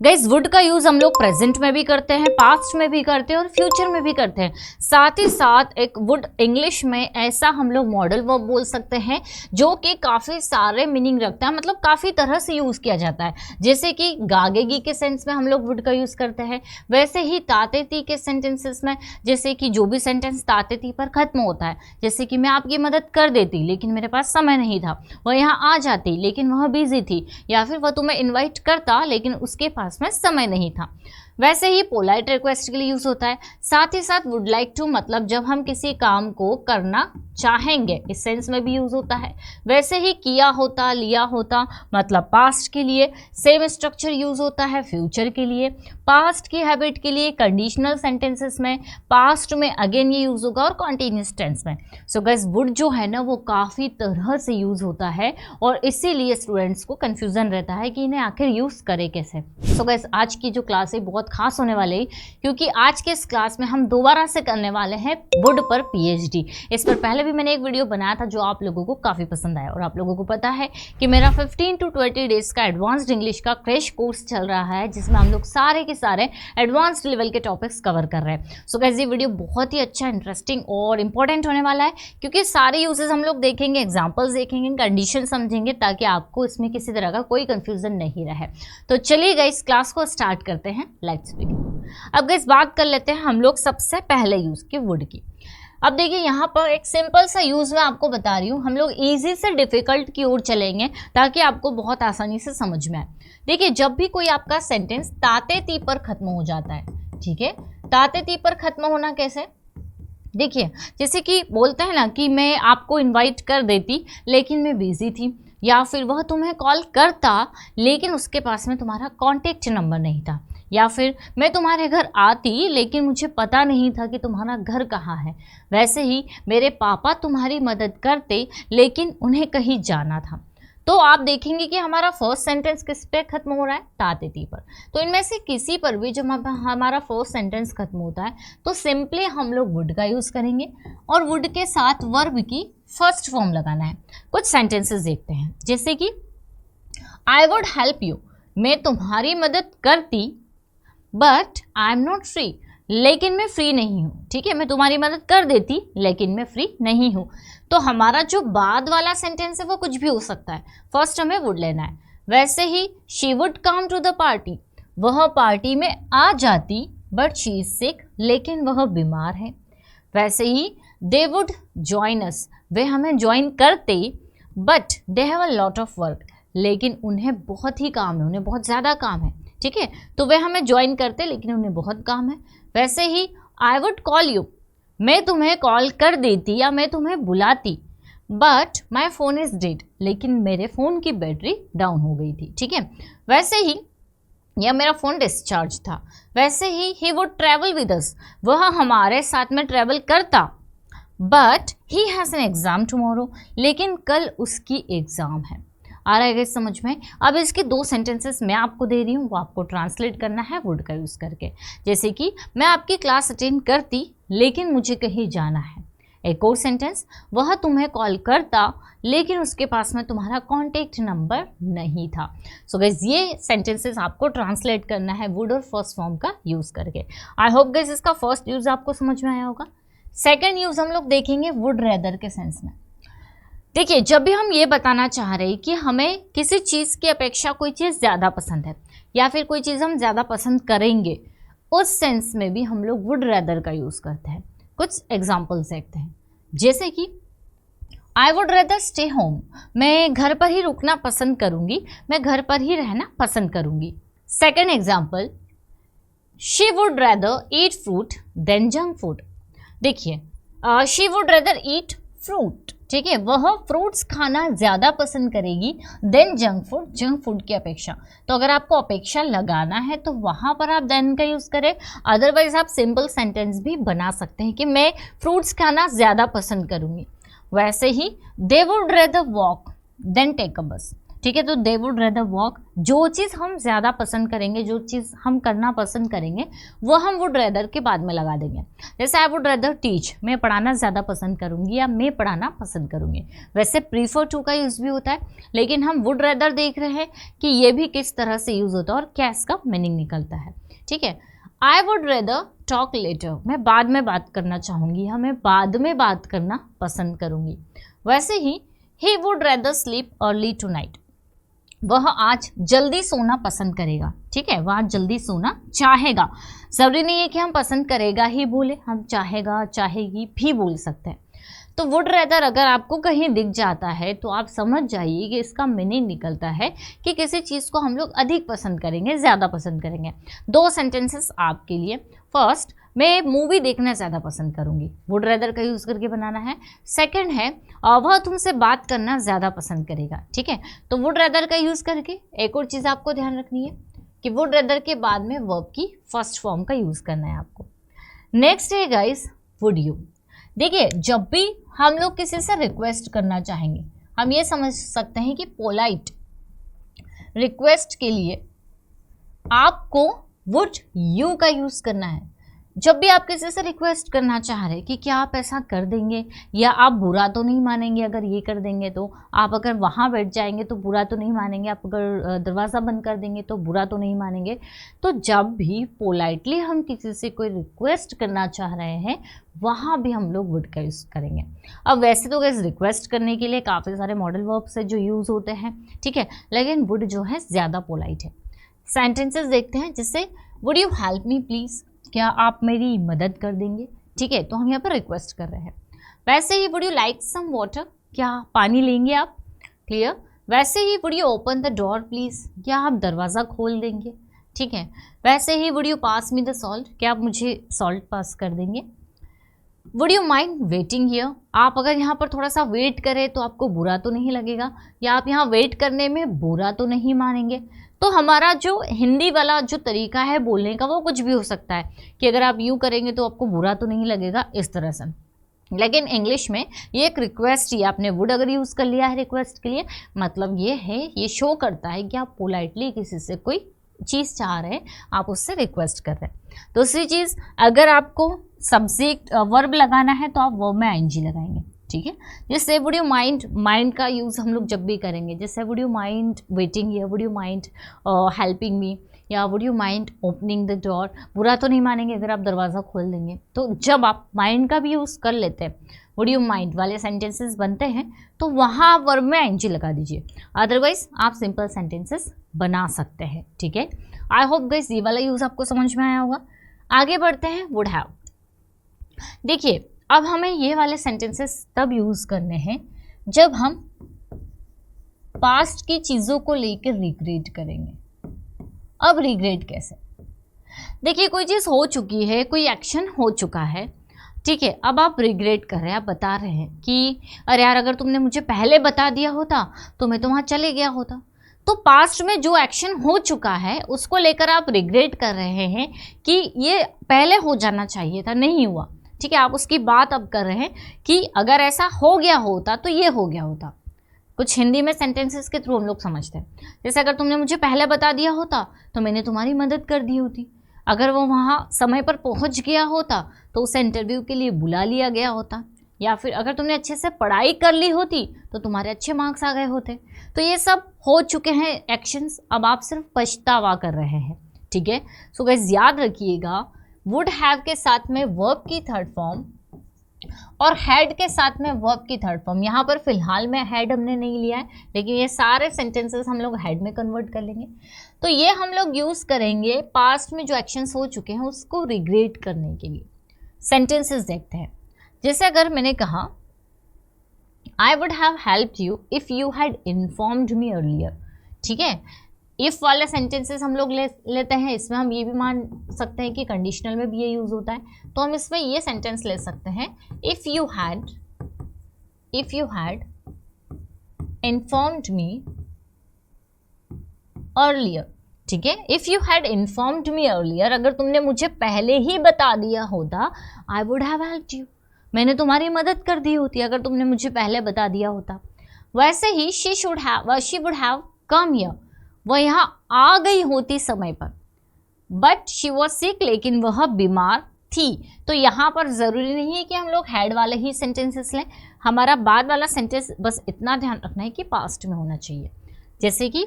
Guys would का use हम लोग प्रेजेंट में भी करते हैं, पास्ट में भी करते हैं और फ्यूचर में भी करते हैं। साथ ही साथ एक वुड इंग्लिश में ऐसा हम लोग मॉडल वर्ब बोल सकते हैं जो कि काफ़ी सारे मीनिंग रखता है, मतलब काफ़ी तरह से यूज़ किया जाता है। जैसे कि गागेगी के सेंस में हम लोग वुड का यूज़ करते हैं, वैसे ही तातेती के सेंटेंसेस में, जैसे कि जो भी सेंटेंस तातेती पर ख़त्म होता है, जैसे कि मैं आपकी मदद कर देती लेकिन मेरे पास समय नहीं था, वह यहाँ आ जाती लेकिन वह बिजी थी, या फिर वह तुम्हें इन्वाइट करता लेकिन उसके पास में समय नहीं था। वैसे ही पोलाइट रिक्वेस्ट के लिए यूज होता है। साथ ही साथ वुड लाइक टू मतलब जब हम किसी काम को करना चाहेंगे, इस सेंस में भी यूज होता है। वैसे ही किया होता, लिया होता मतलब पास्ट के लिए। सेम स्ट्रक्चर यूज होता है फ्यूचर के लिए। पास्ट की हैबिट के लिए कंडीशनल सेंटेंसेस में, पास्ट में अगेन ये यूज होगा और कॉन्टिन्यूस टेंस में। सो गाइस वुड जो है ना वो काफ़ी तरह से यूज होता है और इसीलिए स्टूडेंट्स को कन्फ्यूजन रहता है कि इन्हें आखिर यूज करे कैसे। सो गाइस आज की जो क्लास है बहुत खास होने वाले हैं, क्योंकि आज के इस क्लास में हम दोबारा से करने वाले हैं वुड पर पीएचडी। इस पर पहले भी मैंने एक वीडियो बनाया था जो आप लोगों को काफ़ी पसंद आया, और आप लोगों को पता है कि मेरा 15 to 20 डेज का एडवांस्ड इंग्लिश का क्रैश कोर्स चल रहा है, जिसमें हम लोग सारे के सारे एडवांस्ड लेवल के टॉपिक्स कवर कर रहे हैं। सो गाइस ये वीडियो बहुत ही अच्छा, इंटरेस्टिंग और इंपॉर्टेंट होने वाला है, क्योंकि सारे यूजेस हम लोग देखेंगे, एग्जाम्पल्स देखेंगे, कंडीशन समझेंगे, ताकि आपको इसमें किसी तरह का कोई कंफ्यूजन नहीं रहे। तो चलिए गाइस क्लास को स्टार्ट करते हैं। Let's begin. अब गाइस बात कर लेते हैं हम लोग सबसे पहले यूज की वुड की। अब देखिए यहाँ पर एक सिंपल सा यूज मैं आपको बता रही हूँ, हम लोग इजी से डिफिकल्ट की ओर चलेंगे ताकि आपको बहुत आसानी से समझ में आए। देखिए जब भी कोई आपका सेंटेंस ताते ती पर खत्म हो जाता है, ठीक है, ताते ती पर खत्म होना कैसे, देखिए जैसे कि बोलते हैं ना कि मैं आपको इनवाइट कर देती लेकिन मैं बिजी थी, या फिर वह तुम्हें कॉल करता लेकिन उसके पास में तुम्हारा कॉन्टेक्ट नंबर नहीं था, या फिर मैं तुम्हारे घर आती लेकिन मुझे पता नहीं था कि तुम्हारा घर कहाँ है। वैसे ही मेरे पापा तुम्हारी मदद करते लेकिन उन्हें कहीं जाना था। तो आप देखेंगे कि हमारा फर्स्ट सेंटेंस किस पे खत्म हो रहा है, तातेती पर। तो इनमें से किसी पर भी जब हमारा फर्स्ट सेंटेंस खत्म होता है तो सिंपली हम लोग वुड का यूज़ करेंगे और वुड के साथ वर्ब की फर्स्ट फॉर्म लगाना है। कुछ सेंटेंसेस देखते हैं, जैसे कि आई वुड हेल्प यू, मैं तुम्हारी मदद करती, but I am not free, लेकिन मैं फ्री नहीं हूँ। ठीक है, मैं तुम्हारी मदद कर देती लेकिन मैं फ्री नहीं हूँ। तो हमारा जो बाद वाला सेंटेंस है वो कुछ भी हो सकता है, फर्स्ट हमें वुड लेना है। वैसे ही she would come to the party, वह पार्टी में आ जाती, बट शी इज सिक, लेकिन वह बीमार है। वैसे ही दे वुड जॉइन अस, वे हमें ज्वाइन करते, but they have a lot of work, लेकिन उन्हें बहुत ही काम है, उन्हें बहुत ज़्यादा काम है। ठीक है, तो वे हमें ज्वाइन करते लेकिन उन्हें बहुत काम है। वैसे ही आई वुड कॉल यू, मैं तुम्हें कॉल कर देती या मैं तुम्हें बुलाती, but my phone is dead, लेकिन मेरे फ़ोन की बैटरी डाउन हो गई थी। ठीक है, वैसे ही या मेरा फ़ोन डिस्चार्ज था। वैसे ही वुड ट्रैवल विद अस, वह हमारे साथ में ट्रैवल करता, but he has an exam tomorrow, लेकिन कल उसकी एग्ज़ाम है। आ रहा है समझ में। अब इसके दो सेंटेंसेस मैं आपको दे रही हूँ, वो आपको ट्रांसलेट करना है वुड का यूज़ करके। जैसे कि मैं आपकी क्लास अटेंड करती लेकिन मुझे कहीं जाना है। एक और सेंटेंस, वह तुम्हें कॉल करता लेकिन उसके पास में तुम्हारा कॉन्टेक्ट नंबर नहीं था। सो गाइस ये सेंटेंसेस आपको ट्रांसलेट करना है वुड और फर्स्ट फॉर्म का यूज़ करके। आई होप गाइस इसका फर्स्ट यूज़ आपको समझ में आया होगा। सेकेंड यूज़ हम लोग देखेंगे वुड रेदर के सेंस में। देखिए जब भी हम ये बताना चाह रहे हैं कि हमें किसी चीज़ की अपेक्षा कोई चीज़ ज़्यादा पसंद है या फिर कोई चीज़ हम ज़्यादा पसंद करेंगे, उस सेंस में भी हम लोग वुड रेदर का यूज़ करते हैं। कुछ एग्जांपल्स देखते हैं, जैसे कि I would rather stay home, मैं घर पर ही रुकना पसंद करूँगी, मैं घर पर ही रहना पसंद करूँगी। Second example, she would rather eat fruit than junk food. देखिए she would rather eat fruit, ठीक है, वह फ्रूट्स खाना ज़्यादा पसंद करेगी than junk food, junk food की अपेक्षा। तो अगर आपको अपेक्षा लगाना है तो वहाँ पर आप देन का यूज़ करें, अदरवाइज आप सिंपल सेंटेंस भी बना सकते हैं कि मैं फ्रूट्स खाना ज़्यादा पसंद करूँगी। वैसे ही they would rather walk than take a bus, ठीक है, तो दे वुड रेदर वॉक, जो चीज़ हम ज़्यादा पसंद करेंगे, जो चीज़ हम करना पसंद करेंगे वो हम वुड रेदर के बाद में लगा देंगे। जैसे आई वुड रेदर टीच, मैं पढ़ाना ज़्यादा पसंद करूँगी या मैं पढ़ाना पसंद करूँगी। वैसे प्रीफर टू का यूज़ भी होता है, लेकिन हम वुड रेदर देख रहे हैं कि ये भी किस तरह से यूज़ होता है और क्या इसका मीनिंग निकलता है। ठीक है, I would rather talk later, मैं बाद में बात करना चाहूँगी या मैं बाद में बात करना पसंद करूँगी। वैसे ही would rather sleep early tonight, वह आज जल्दी सोना पसंद करेगा। ठीक है, वह आज जल्दी सोना चाहेगा। ज़रूरी नहीं है कि हम पसंद करेगा ही बोले, हम चाहेगा चाहेगी भी बोल सकते हैं। तो वुड रेदर अगर आपको कहीं दिख जाता है तो आप समझ जाइए कि इसका मीनिंग निकलता है कि किसी चीज़ को हम लोग अधिक पसंद करेंगे, ज़्यादा पसंद करेंगे। 2 सेंटेंसेस आपके लिए। फर्स्ट, मैं मूवी देखना ज़्यादा पसंद करूँगी, वुड रेदर का यूज़ करके बनाना है। सेकंड है वह तुमसे बात करना ज़्यादा पसंद करेगा। ठीक है, तो वुड रेदर का यूज़ करके एक और चीज़ आपको ध्यान रखनी है कि वुड रेदर के बाद में वर्ब की फर्स्ट फॉर्म का यूज़ करना है आपको। नेक्स्ट है गाइस वुड यू। देखिए, जब भी हम लोग किसी से रिक्वेस्ट करना चाहेंगे, हम ये समझ सकते हैं कि पोलाइट रिक्वेस्ट के लिए आपको वुड यू का यूज़ करना है। जब भी आप किसी से रिक्वेस्ट करना चाह रहे कि क्या आप ऐसा कर देंगे, या आप बुरा तो नहीं मानेंगे अगर ये कर देंगे, तो आप अगर वहाँ बैठ जाएंगे तो बुरा तो नहीं मानेंगे, आप अगर दरवाज़ा बंद कर देंगे तो बुरा तो नहीं मानेंगे। तो जब भी पोलाइटली हम किसी से कोई रिक्वेस्ट करना चाह रहे हैं, वहाँ भी हम लोग वुड का यूज़ करेंगे। अब वैसे तो गैस रिक्वेस्ट करने के लिए काफ़ी सारे मॉडल वर्ब्स है जो यूज़ होते हैं। ठीक है, लेकिन वुड जो है ज़्यादा पोलाइट है। सेंटेंसेस देखते हैं, जैसे would you help me please, क्या आप मेरी मदद कर देंगे। ठीक है, तो हम यहाँ पर रिक्वेस्ट कर रहे हैं। वैसे ही would you like some water, क्या पानी लेंगे आप। क्लियर। वैसे ही would you open the door please, क्या आप दरवाज़ा खोल देंगे। ठीक है, वैसे ही would you pass me the salt, क्या आप मुझे सॉल्ट पास कर देंगे। Would you mind waiting here, आप अगर यहाँ पर थोड़ा सा वेट करें तो आपको बुरा तो नहीं लगेगा, या आप यहाँ वेट करने में बुरा तो नहीं मानेंगे। तो हमारा जो हिंदी वाला जो तरीका है बोलने का वो कुछ भी हो सकता है कि अगर आप यूँ करेंगे तो आपको बुरा तो नहीं लगेगा, इस तरह से। लेकिन इंग्लिश में ये एक रिक्वेस्ट ही, आपने वुड अगर यूज़ कर लिया है रिक्वेस्ट के लिए, मतलब ये है, ये शो करता है कि आप पोलाइटली किसी से कोई चीज़ चाह रहे हैं, आप उससे रिक्वेस्ट कर रहे हैं। दूसरी चीज़, अगर आपको सब्जेक्ट वर्ब लगाना है तो आप वर्ब में आईएनजी लगाएंगे। ठीक है, जैसे वुड यू माइंड, माइंड का यूज़ हम लोग जब भी करेंगे, जैसे वुड यू माइंड वेटिंग या would you mind helping me, या would you mind opening the door, बुरा तो नहीं मानेंगे अगर आप दरवाज़ा खोल देंगे। तो जब आप माइंड का भी यूज़ कर लेते हैं, वुड यू माइंड वाले सेंटेंसेस बनते हैं, तो वहाँ आप वर्ब में आईएनजी लगा दीजिए, अदरवाइज आप सिंपल सेंटेंसेस बना सकते हैं। ठीक है, आई होप गाइस ये वाला यूज़ आपको समझ में आया होगा। आगे बढ़ते हैं वुड हैव। देखिए, अब हमें ये वाले सेंटेंसेस तब यूज़ करने हैं जब हम पास्ट की चीज़ों को लेकर रिग्रेट करेंगे। अब रिग्रेट कैसे, देखिए कोई चीज़ हो चुकी है, कोई एक्शन हो चुका है, ठीक है, अब आप रिग्रेट कर रहे हैं, आप बता रहे हैं कि अरे यार अगर तुमने मुझे पहले बता दिया होता तो मैं तो वहाँ चले गया होता। तो पास्ट में जो एक्शन हो चुका है उसको लेकर आप रिग्रेट कर रहे हैं कि ये पहले हो जाना चाहिए था, नहीं हुआ। ठीक है, आप उसकी बात अब कर रहे हैं कि अगर ऐसा हो गया होता तो ये हो गया होता। कुछ हिंदी में सेंटेंसेस के थ्रू हम लोग समझते हैं, जैसे अगर तुमने मुझे पहले बता दिया होता तो मैंने तुम्हारी मदद कर दी होती, अगर वो वहाँ समय पर पहुँच गया होता तो उसे इंटरव्यू के लिए बुला लिया गया होता, या फिर अगर तुमने अच्छे से पढ़ाई कर ली होती तो तुम्हारे अच्छे मार्क्स आ गए होते। तो ये सब हो चुके हैं एक्शंस, अब आप सिर्फ पछतावा कर रहे हैं। ठीक है, सो गाइस याद रखिएगा, वुड हैव के साथ में वर्ब की थर्ड फॉर्म और हैड के साथ में वर्ब की थर्ड फॉर्म। यहाँ पर फिलहाल में हैड हमने नहीं लिया है, लेकिन ये सारे सेंटेंसेस हम लोग हैड में कन्वर्ट कर लेंगे। तो ये हम लोग यूज़ करेंगे पास्ट में जो एक्शंस हो चुके हैं उसको रिग्रेट करने के लिए। सेंटेंसेस देखते हैं, जैसे अगर मैंने कहा आई would have helped you if you had informed me earlier. ठीक है, इफ़ वाले सेंटेंसेस हम लोग लेते हैं, इसमें हम ये भी मान सकते हैं कि कंडीशनल में भी ये यूज़ होता है, तो हम इसमें ये सेंटेंस ले सकते हैं, if you had informed me earlier. ठीक है, if you had informed me earlier, अगर तुमने मुझे पहले ही बता दिया होता, आई वुड हैव हेल्प्ड यू, मैंने तुम्हारी मदद कर दी होती अगर तुमने मुझे पहले बता दिया होता। वैसे ही she would have come here, वह यहाँ आ गई होती समय पर, बट शी वॉज सिक, लेकिन वह बीमार थी। तो यहाँ पर ज़रूरी नहीं है कि हम लोग हैड वाले ही सेंटेंसेस लें, हमारा बाद वाला सेंटेंस बस इतना ध्यान रखना है कि पास्ट में होना चाहिए। जैसे कि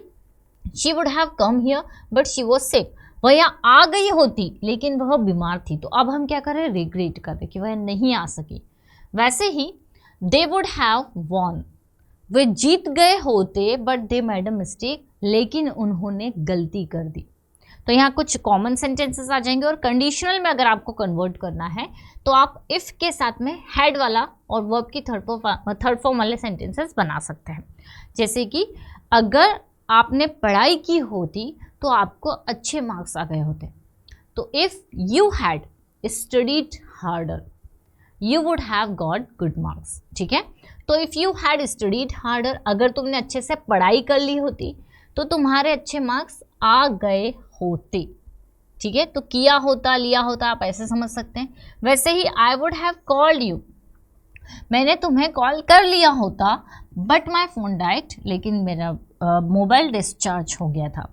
she would have come here but she was sick, वह यहाँ आ गई होती लेकिन वह बीमार थी। तो अब हम क्या करें, रिग्रेट करें कि वह नहीं आ सकी। वैसे ही दे वुड हैव वॉन, वे जीत गए होते but they made a mistake, लेकिन उन्होंने गलती कर दी। तो यहाँ कुछ कॉमन सेंटेंसेस आ जाएंगे, और कंडीशनल में अगर आपको कन्वर्ट करना है तो आप इफ के साथ में हैड वाला और वर्ब की थर्ड फॉर्म वाले सेंटेंसेस बना सकते हैं। जैसे कि अगर आपने पढ़ाई की होती तो आपको अच्छे मार्क्स आ गए होते। तो if you had studied harder you would have got good marks. ठीक है, तो if you had studied harder, अगर तुमने अच्छे से पढ़ाई कर ली होती तो तुम्हारे अच्छे मार्क्स आ गए होते। ठीक है, तो किया होता, लिया होता, आप ऐसे समझ सकते हैं। वैसे ही I would have called you, मैंने तुम्हें कॉल कर लिया होता बट माई फोन डाइड, लेकिन मेरा मोबाइल डिस्चार्ज हो गया था।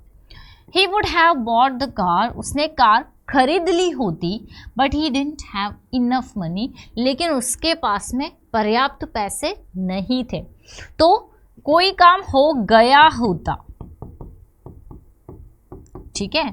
He would have bought the car, उसने कार खरीद ली होती but he didn't have enough money, लेकिन उसके पास में पर्याप्त पैसे नहीं थे। तो कोई काम हो गया होता। ठीक है,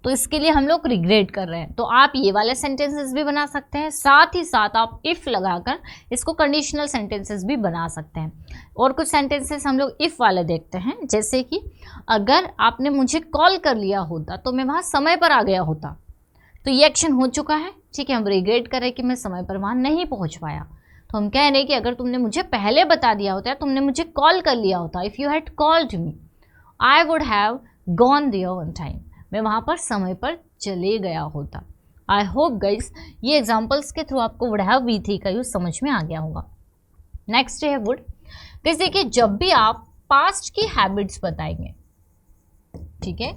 तो इसके लिए हम लोग रिग्रेट कर रहे हैं। तो आप ये वाले सेंटेंसेस भी बना सकते हैं, साथ ही साथ आप इफ़ लगाकर इसको कंडीशनल सेंटेंसेस भी बना सकते हैं। और कुछ सेंटेंसेस हम लोग इफ़ वाले देखते हैं, जैसे कि अगर आपने मुझे कॉल कर लिया होता तो मैं वहाँ समय पर आ गया होता। तो ये एक्शन हो चुका है। ठीक है, हम रिग्रेट कर रहे हैं कि मैं समय पर वहाँ नहीं पहुँच पाया। तो हम कह रहे हैं कि अगर तुमने मुझे पहले बता दिया होता, तुमने मुझे कॉल कर लिया होता, if you had called me I would have gone there on time, मैं वहाँ पर समय पर चले गया होता। आई होप गाइस ये एग्जाम्पल्स के थ्रू आपको वुड हैव वी थ्री का यूज समझ में आ गया होगा। नेक्स्ट है वुड। गाइस देखिए, जब भी आप पास्ट की हैबिट्स बताएंगे, ठीक है,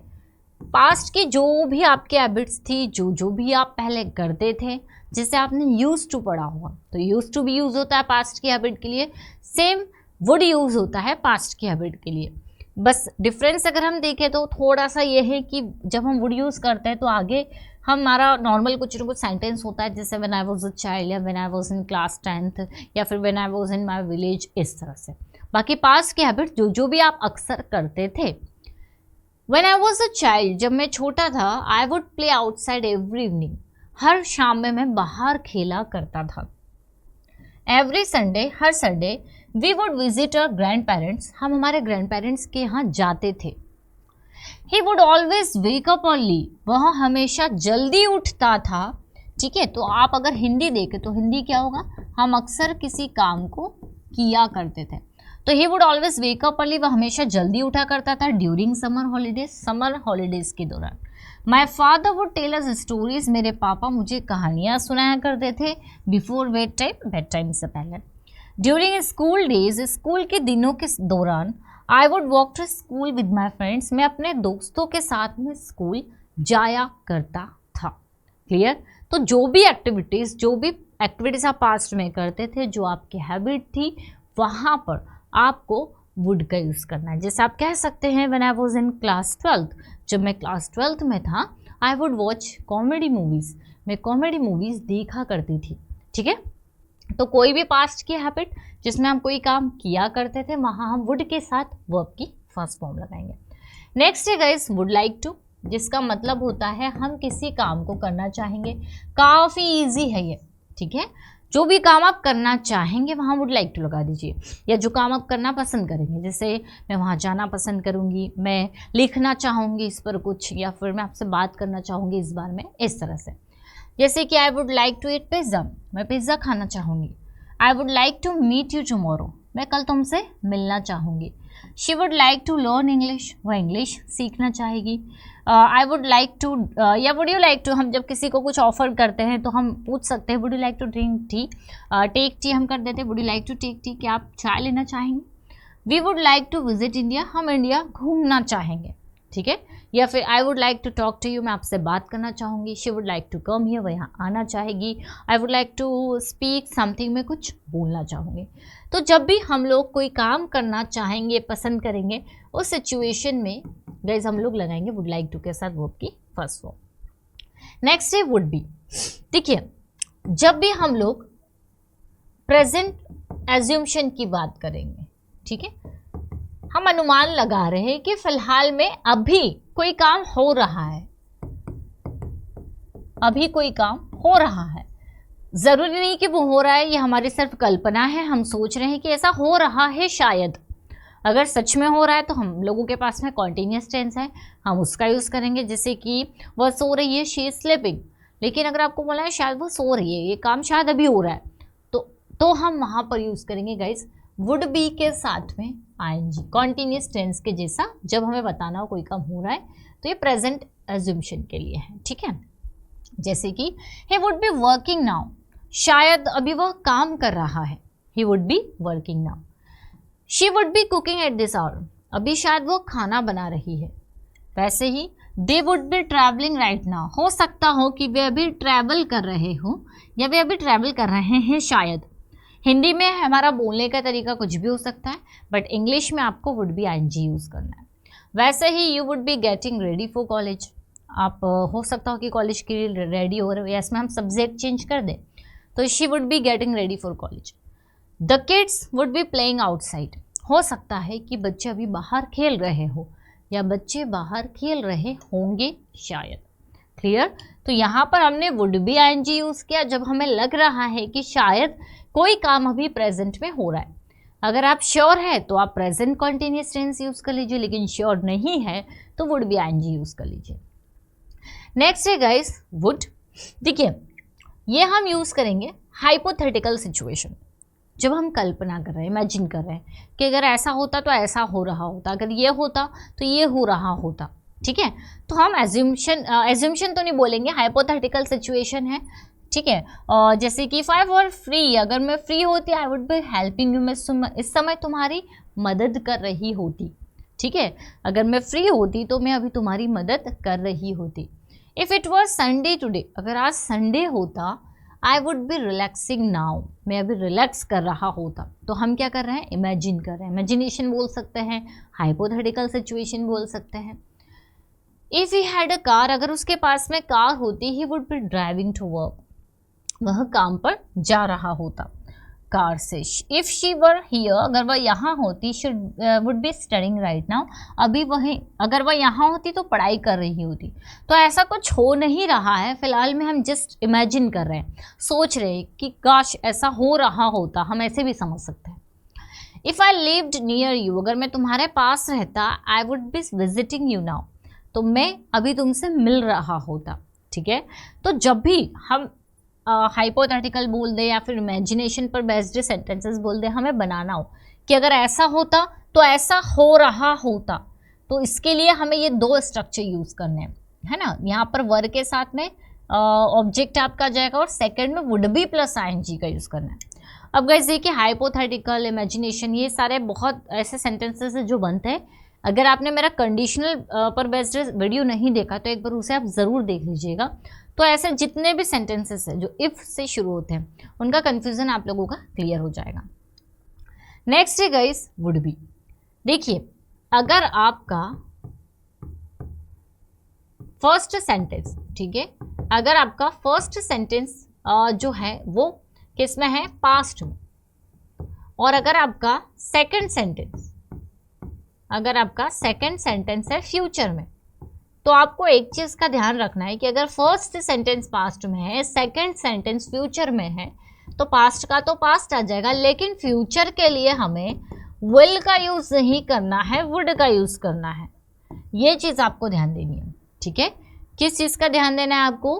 पास्ट की जो भी आपकी हैबिट्स थी, जो भी आप पहले करते थे, जैसे आपने यूज टू पढ़ा हुआ, तो यूज टू भी यूज होता है पास्ट की हैबिट के लिए, सेम वुड यूज होता है पास्ट की हैबिट के लिए। बस डिफरेंस अगर हम देखें तो थोड़ा सा ये है कि जब हम वुड यूज़ करते हैं तो आगे हमारा नॉर्मल कुछ ना कुछ सेंटेंस होता है, जैसे when I was a child, या when I was in class 10th, या फिर when I was in my village, इस तरह से। बाकी पास्ट की हैबिट जो भी आप अक्सर करते थे। When I was a child, जब मैं छोटा था, I would play outside every evening, हर शाम में मैं बाहर खेला करता था। एवरी संडे, हर Sunday, we would visit our grandparents, हम हमारे ग्रैंड पेरेंट्स के यहाँ जाते थे। He would always wake up early, वह हमेशा जल्दी उठता था। ठीक है, तो आप अगर हिंदी देखें तो हिंदी क्या होगा, हम अक्सर किसी काम को किया करते थे। तो ही would always wake up early, वह हमेशा जल्दी उठा करता था ड्यूरिंग समर हॉलीडेज के दौरान। My father would tell us stories, मेरे पापा मुझे कहानियाँ सुनाया करते थे बिफोर बेड टाइम से पहले। ड्यूरिंग स्कूल डेज, स्कूल के दिनों के दौरान, I would walk to school with my friends, मैं अपने दोस्तों के साथ में स्कूल जाया करता था। क्लियर, तो जो भी एक्टिविटीज़ आप पास्ट में करते थे, जो आपकी हैबिट थी, वहाँ पर आपको वुड का यूज़ करना है। जैसे आप कह सकते हैं when I was in class 12th, जब मैं क्लास 12th में था, I would watch comedy movies, मैं कॉमेडी मूवीज़ देखा करती थी। ठीक है, तो कोई भी पास्ट की हैबिट जिसमें हम कोई काम किया करते थे, वहाँ हम वुड के साथ वर्ब की फर्स्ट फॉर्म लगाएंगे। नेक्स्ट है गाइस वुड लाइक टू, जिसका मतलब होता है हम किसी काम को करना चाहेंगे। काफ़ी इजी है ये। ठीक है, जो भी काम आप करना चाहेंगे वहाँ वुड लाइक टू लगा दीजिए, या जो काम आप करना पसंद करेंगे, जैसे मैं वहाँ जाना पसंद करूँगी, मैं लिखना चाहूँगी इस पर कुछ, या फिर मैं आपसे बात करना चाहूँगी इस बारे में, इस तरह से। जैसे कि I would like to eat pizza, मैं पिज़्ज़ा खाना चाहूँगी। I would like to meet you tomorrow, मैं कल तुमसे मिलना चाहूँगी। She would like to learn English, वह इंग्लिश सीखना चाहेगी। आई वुड लाइक टू, या वुड यू लाइक टू, हम जब किसी को कुछ ऑफर करते हैं तो हम पूछ सकते हैं would you like to drink tea, take tea हम कर देते हैं, would you like to take tea, क्या आप चाय लेना चाहेंगे। We would like to visit India, हम इंडिया घूमना चाहेंगे। ठीक है। या फिर I would like to talk to you, मैं आपसे बात करना चाहूँगी। She would like to come here, वह यहाँ आना चाहेगी। I would like to speak something, मैं कुछ बोलना चाहूँगी। तो जब भी हम लोग कोई काम करना चाहेंगे, पसंद करेंगे, उस सिचुएशन में गाइस हम लोग लगाएंगे वुड लाइक टू के साथ वर्ब की फर्स्ट फॉर्म। नेक्स्ट है वुड बी। देखिए, जब भी हम लोग प्रेजेंट एज्यूम्शन की बात करेंगे, ठीक है, हम अनुमान लगा रहे हैं कि फिलहाल में अभी कोई काम हो रहा है, अभी कोई काम हो रहा है। जरूरी नहीं कि वो हो रहा है, ये हमारी सिर्फ कल्पना है, हम सोच रहे हैं कि ऐसा हो रहा है शायद। अगर सच में हो रहा है तो हम लोगों के पास में कॉन्टिन्यूस टेंस है, हम उसका यूज़ करेंगे। जैसे कि वह सो रही है, शी इज स्लीपिंग। लेकिन अगर आपको बोला है शायद वो सो रही है, ये काम शायद अभी हो रहा है, तो हम वहाँ पर यूज़ करेंगे गाइज वुड बी के साथ में आईएनजी, कॉन्टिन्यूस टेंस के जैसा। जब हमें बताना हो कोई काम हो रहा है तो ये प्रेजेंट एज्यूम्शन के लिए है, ठीक है। जैसे कि he would be working now, शायद अभी वह काम कर रहा है, he would be working now. She would be cooking at this hour, अभी शायद वो खाना बना रही है। वैसे ही they would be travelling right now, हो सकता हो कि वे अभी ट्रैवल कर रहे हो या वे अभी ट्रैवल कर रहे हैं शायद। हिंदी में हमारा बोलने का तरीका कुछ भी हो सकता है, बट इंग्लिश में आपको वुड बी आईएनजी यूज़ करना है। वैसे ही you would be getting ready for college, आप हो सकता हो कि कॉलेज के लिए रेडी हो रहे हो, या इसमें हम सब्जेक्ट चेंज कर दें तो she would be getting ready for college. The kids would be playing outside, हो सकता है कि बच्चे अभी बाहर खेल रहे हो या बच्चे बाहर खेल रहे होंगे शायद। क्लियर? तो यहाँ पर हमने वुड बी आईएनजी यूज़ किया जब हमें लग रहा है कि शायद कोई काम अभी प्रेजेंट में हो रहा है। अगर आप श्योर है तो आप प्रेजेंट कॉन्टिन्यूस टेंस यूज़ कर लीजिए, लेकिन श्योर नहीं है तो वुड बी आईएनजी यूज़ कर लीजिए। नेक्स्ट है गाइस वुड। देखिए, ये हम यूज़ करेंगे हाइपोथेटिकल सिचुएशन, जब हम कल्पना कर रहे हैं, इमेजिन कर रहे हैं कि अगर ऐसा होता तो ऐसा हो रहा होता, अगर ये होता तो ये हो रहा होता, ठीक है। तो हम एज्यूम्शन तो नहीं बोलेंगे, हाइपोथेटिकल सिचुएशन है, ठीक है। और जैसे कि इफ आई वर फ्री, अगर मैं फ्री होती I would be helping you, मैं इस समय तुम्हारी मदद कर रही होती, ठीक है। अगर मैं फ्री होती तो मैं अभी तुम्हारी मदद कर रही होती। If it was Sunday today, अगर आज संडे होता I would be relaxing now, मैं अभी रिलैक्स कर रहा होता। तो हम क्या कर रहे हैं, इमेजिन कर रहे हैं, इमेजिनेशन बोल सकते हैं, हाइपोथेटिकल सिचुएशन बोल सकते हैं। If he had a car, अगर उसके पास में कार होती he would be driving to work, वह काम पर जा रहा होता कार से। इफ़ शी वर हियर, अगर वह यहाँ होती, she would be studying right now, अभी वही अगर वह यहाँ होती तो पढ़ाई कर रही होती। तो ऐसा कुछ हो नहीं रहा है फिलहाल में, हम जस्ट इमेजिन कर रहे हैं, सोच रहे हैं कि काश ऐसा हो रहा होता, हम ऐसे भी समझ सकते हैं। If I lived near you, अगर मैं तुम्हारे पास रहता, I would be visiting you now, तो मैं अभी तुमसे मिल रहा होता, ठीक है। तो जब भी हम हाइपोथेटिकल बोल दे या फिर इमेजिनेशन पर बेस्ड सेंटेंसेस बोल दे, हमें बनाना हो कि अगर ऐसा होता तो ऐसा हो रहा होता, तो इसके लिए हमें ये दो स्ट्रक्चर यूज़ करने हैं, है ना। यहाँ पर वर्ब के साथ में ऑब्जेक्ट आपका जाएगा और सेकंड में वुड बी प्लस आईएनजी का यूज़ करना है। अब गाइस देखिए, हाइपोथेटिकल, इमेजिनेशन, ये सारे बहुत ऐसे सेंटेंसेस जो बनते हैं। अगर आपने मेरा कंडीशनल पर बेस्ड वीडियो नहीं देखा तो एक बार उसे आप ज़रूर देख लीजिएगा। तो ऐसे जितने भी सेंटेंसेस हैं जो इफ़ से शुरू होते हैं उनका कन्फ्यूज़न आप लोगों का क्लियर हो जाएगा। नेक्स्ट है गाइस वुड बी। देखिए, अगर आपका फर्स्ट सेंटेंस, ठीक है, अगर आपका फर्स्ट सेंटेंस जो है वो किस में है, पास्ट में, और अगर आपका सेकंड सेंटेंस है फ्यूचर में, तो आपको एक चीज़ का ध्यान रखना है कि अगर फर्स्ट सेंटेंस पास्ट में है, सेकंड सेंटेंस फ्यूचर में है, तो पास्ट का तो पास्ट आ जाएगा, लेकिन फ्यूचर के लिए हमें विल का यूज़ नहीं करना है, वुड का यूज़ करना है। ये चीज़ आपको ध्यान देनी है, ठीक है। किस चीज़ का ध्यान देना है आपको,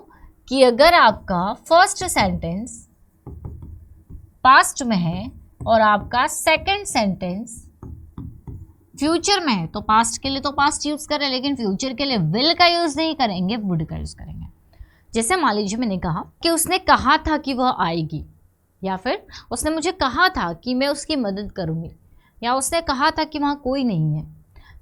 कि अगर आपका फर्स्ट सेंटेंस पास्ट में है और आपका सेकंड सेंटेंस फ्यूचर में है, तो पास्ट के लिए तो पास्ट यूज़ करें, लेकिन फ्यूचर के लिए विल का यूज़ नहीं करेंगे, वुड का यूज़ करेंगे। जैसे मान लीजिए मैंने कहा कि उसने कहा था कि वह आएगी, या फिर उसने मुझे कहा था कि मैं उसकी मदद करूँगी, या उसने कहा था कि वहाँ कोई नहीं है।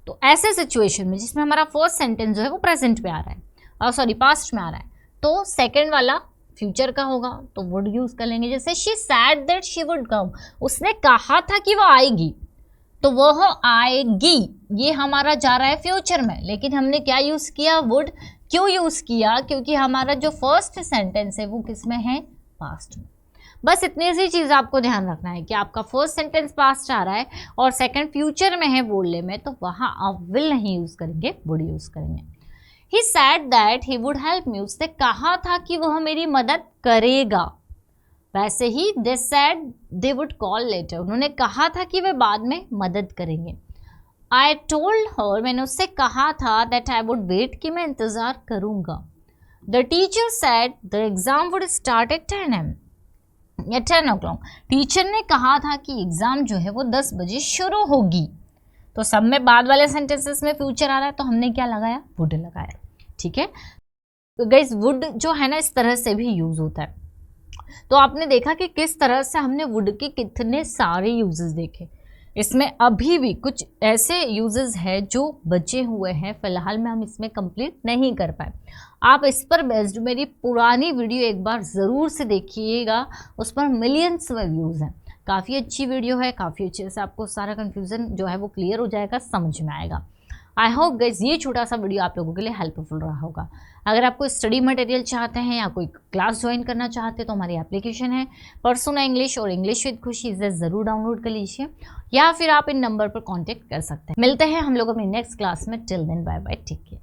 तो ऐसे सिचुएशन में जिसमें हमारा फर्स्ट सेंटेंस जो है वो प्रेजेंट में आ रहा है, सॉरी पास्ट में आ रहा है, तो सेकंड वाला फ्यूचर का होगा तो वुड यूज कर लेंगे। जैसे she said that she would कम, उसने कहा था कि वो आएगी, तो वह आएगी, ये हमारा जा रहा है फ्यूचर में, लेकिन हमने क्या यूज किया, वुड। क्यों यूज किया, क्योंकि हमारा जो फर्स्ट सेंटेंस है वो किस में है, पास्ट में। बस इतनी सी चीज़ आपको ध्यान रखना है कि आपका फर्स्ट सेंटेंस पास्ट आ रहा है और सेकंड फ्यूचर में है बोलने में, तो वहाँ आप विल नहीं यूज़ करेंगे, वुड यूज़ करेंगे। He said that he would help me, उसने कहा था कि वह मेरी मदद करेगा। वैसे ही they said they would call later, उन्होंने कहा था कि वे बाद में मदद करेंगे। आई टोल्ड हर, मैंने उससे कहा था दैट आई वुड वेट, कि मैं इंतज़ार करूँगा। The teacher sad the exam would start at 10 AM या 10 o'clock, टीचर ने कहा था कि एग्ज़ाम जो है वो 10 बजे शुरू होगी। तो सब में बाद वाले सेंटेंसेस में फ्यूचर आ रहा है तो हमने क्या लगाया, वुड लगाया। ठीक है, तो गाइस वुड जो है ना इस तरह से भी यूज़ होता है। तो आपने देखा कि किस तरह से हमने वुड के कितने सारे यूजेस देखे। इसमें अभी भी कुछ ऐसे यूजेस हैं जो बचे हुए हैं, फिलहाल में हम इसमें कंप्लीट नहीं कर पाए। आप इस पर बेस्ड मेरी पुरानी वीडियो एक बार ज़रूर से देखिएगा, उस पर मिलियंस में व्यूज़ हैं। काफ़ी अच्छी वीडियो है, काफ़ी अच्छे से आपको सारा कन्फ्यूज़न जो है वो क्लियर हो जाएगा, समझ में आएगा। आई होप गाइस ये छोटा सा वीडियो आप लोगों के लिए हेल्पफुल रहा होगा। अगर आप कोई स्टडी मटेरियल चाहते हैं या कोई क्लास ज्वाइन करना चाहते हैं तो हमारी एप्लीकेशन है परसोना इंग्लिश और इंग्लिश विद खुशी, इसे ज़रूर डाउनलोड कर लीजिए, या फिर आप इन नंबर पर कांटेक्ट कर सकते हैं। मिलते हैं हम लोग अपनी नेक्स्ट क्लास में। Till then bye bye, take care.